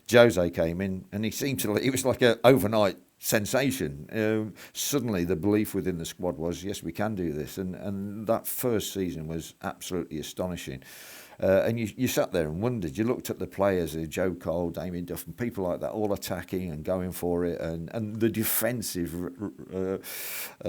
Jose came in and he was like an overnight sensation. Suddenly the belief within the squad was, yes, we can do this. And that first season was absolutely astonishing. And you sat there and wondered. You looked at the players, Joe Cole, Damien Duff, and people like that, all attacking and going for it, and the defensive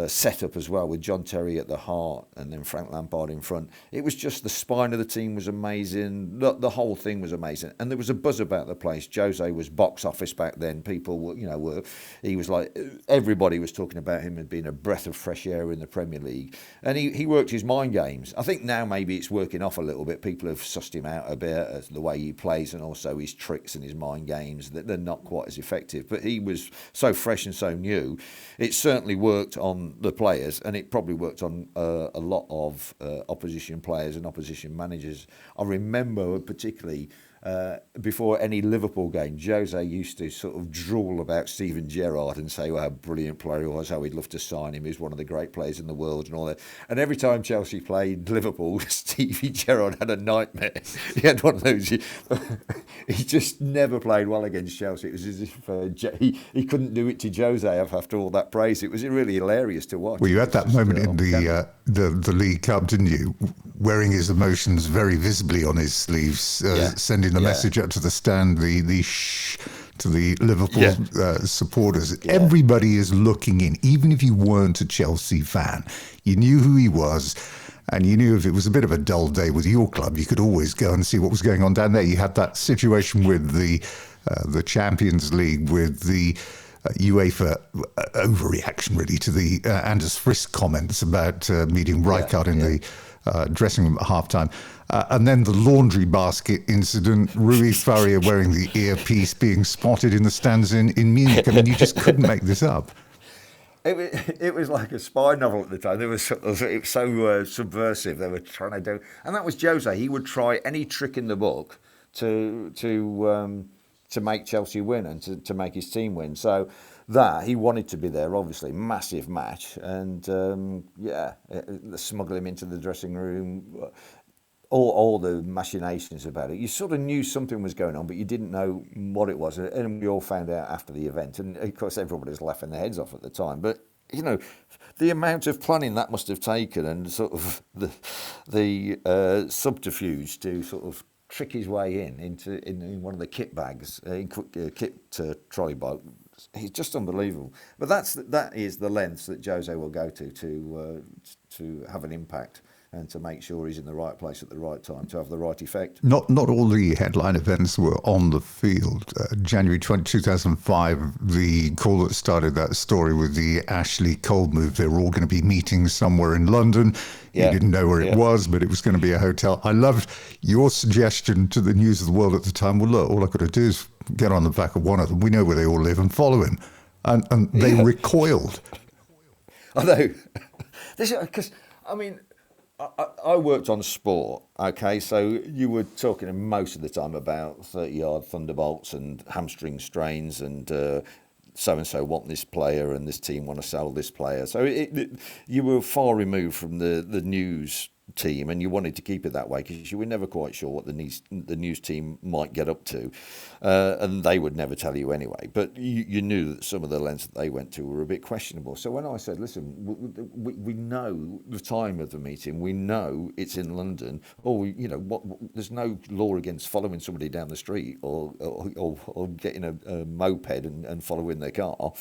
setup as well, with John Terry at the heart and then Frank Lampard in front. It was just the spine of the team was amazing. The whole thing was amazing, and there was a buzz about the place. Jose was box office back then. People were, he was like, everybody was talking about him as being a breath of fresh air in the Premier League, and he worked his mind games. I think now maybe it's working off a little bit. People have sussed him out a bit, the way he plays and also his tricks and his mind games, that they're not quite as effective. But he was so fresh and so new. It certainly worked on the players, and it probably worked on a lot of opposition players and opposition managers. I remember particularly before any Liverpool game, Jose used to sort of drool about Steven Gerrard and say how brilliant player he was, how he'd love to sign him, he's one of the great players in the world and all that. And every time Chelsea played Liverpool, Stevie Gerrard had a nightmare. He had one of those. He just never played well against Chelsea. It was as if he couldn't do it to Jose after all that praise. It was really hilarious to watch. Well, you had that moment in the League Cup, didn't you? Wearing his emotions very visibly on his sleeves, sending a message up to the stand, the shh to the Liverpool supporters. Yeah. Everybody is looking in, even if you weren't a Chelsea fan. You knew who he was, and you knew if it was a bit of a dull day with your club, you could always go and see what was going on down there. You had that situation with the Champions League, with the UEFA overreaction really to the Anders Frisk comments about meeting Rijkaard in the dressing room at halftime. And then the laundry basket incident, Rui Faria wearing the earpiece, being spotted in the stands in Munich. I mean, you just couldn't make this up. It was like a spy novel at the time. It was so subversive. They were trying to do, and that was Jose. He would try any trick in the book to make Chelsea win and to make his team win. So that he wanted to be there, obviously, massive match, and smuggle him into the dressing room. All the machinations about it. You sort of knew something was going on, but you didn't know what it was. And we all found out after the event. And of course, everybody was laughing their heads off at the time. But, the amount of planning that must have taken, and sort of the subterfuge to sort of trick his way in one of the kit bags, kit trolley boat. He's just unbelievable. But that is the lengths that Jose will go to have an impact, and to make sure he's in the right place at the right time to have the right effect. Not all the headline events were on the field. January 2005, the call that started that story with the Ashley Cole move. They were all going to be meeting somewhere in London. You didn't know where it was, but it was going to be a hotel. I loved your suggestion to the News of the World at the time. Well, look, all I've got to do is get on the back of one of them. We know where they all live, and follow him. And they recoiled. I know. Because, I mean, I worked on sport, okay, so you were talking most of the time about 30-yard thunderbolts and hamstring strains and so-and-so want this player and this team want to sell this player. So you were far removed from the news team, and you wanted to keep it that way because you were never quite sure what the news team might get up to, and they would never tell you anyway. But you knew that some of the lengths that they went to were a bit questionable. So when I said, listen, we know the time of the meeting, we know it's in London, or there's no law against following somebody down the street or getting a moped and following their car.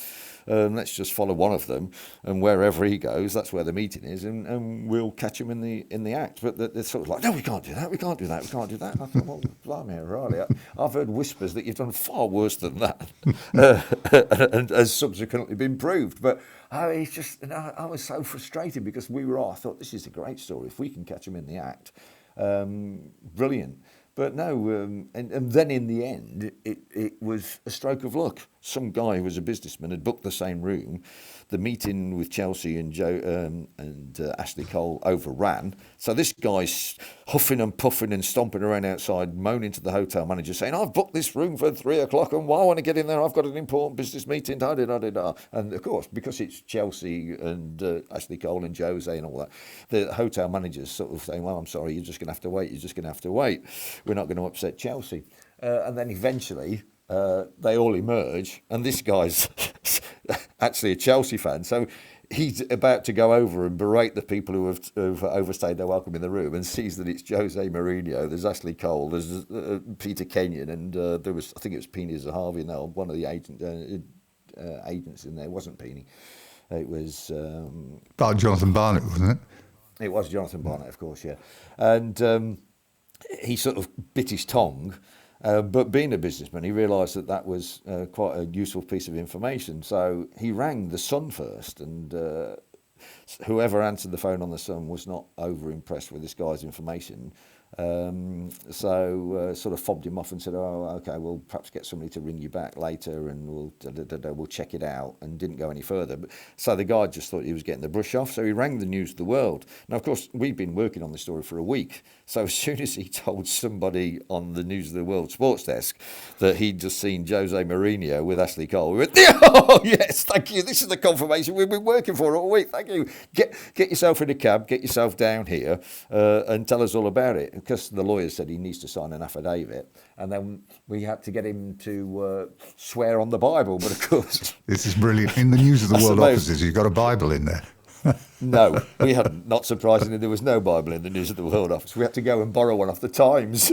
Let's just follow one of them, and wherever he goes, that's where the meeting is, and we'll catch him in the act. But they're sort of like, no, we can't do that. And I thought, well, blimey, Riley, I've heard whispers that you've done far worse than that, and has subsequently been proved. But I was so frustrated because I thought, this is a great story. If we can catch him in the act, brilliant. But no, and then in the end, it was a stroke of luck. Some guy who was a businessman had booked the same room the meeting with Chelsea and Ashley Cole overran. So this guy's huffing and puffing and stomping around outside, moaning to the hotel manager, saying, "I've booked this room for 3:00, and while I want to get in there, I've got an important business meeting." Da, da, da, da, da. And of course, because it's Chelsea and Ashley Cole and Jose and all that, the hotel manager's sort of saying, "Well, I'm sorry, you're just going to have to wait. You're just going to have to wait. We're not going to upset Chelsea." And then eventually they all emerge, and this guy's actually a Chelsea fan, so he's about to go over and berate the people who've overstayed their welcome in the room, and sees that it's Jose Mourinho, there's Ashley Cole, there's Peter Kenyon, and there was, I think it was Pini Zahavi now, one of the agents in there. It wasn't Pini. It was Jonathan Barnett, wasn't it? It was Jonathan Barnett, of course, yeah. And he sort of bit his tongue. But being a businessman, he realised that was quite a useful piece of information. So he rang the Sun first, and whoever answered the phone on the Sun was not over impressed with this guy's information. So sort of fobbed him off and said, "Oh, okay, we'll perhaps get somebody to ring you back later, and we'll check it out," and didn't go any further. So the guy just thought he was getting the brush off, so he rang the News of the World. Now, of course, we've been working on this story for a week, so as soon as he told somebody on the News of the World sports desk that he'd just seen Jose Mourinho with Ashley Cole, we went, "Oh, yes, thank you, this is the confirmation we've been working for all week, thank you. Get yourself in a cab, get yourself down here, and tell us all about it." Because the lawyer said he needs to sign an affidavit, and then we had to get him to swear on the Bible. But of course, this is brilliant. In the News of the World offices, you've got a Bible in there. No, we hadn't. Not surprisingly, there was no Bible in the News of the World office. We had to go and borrow one off the Times.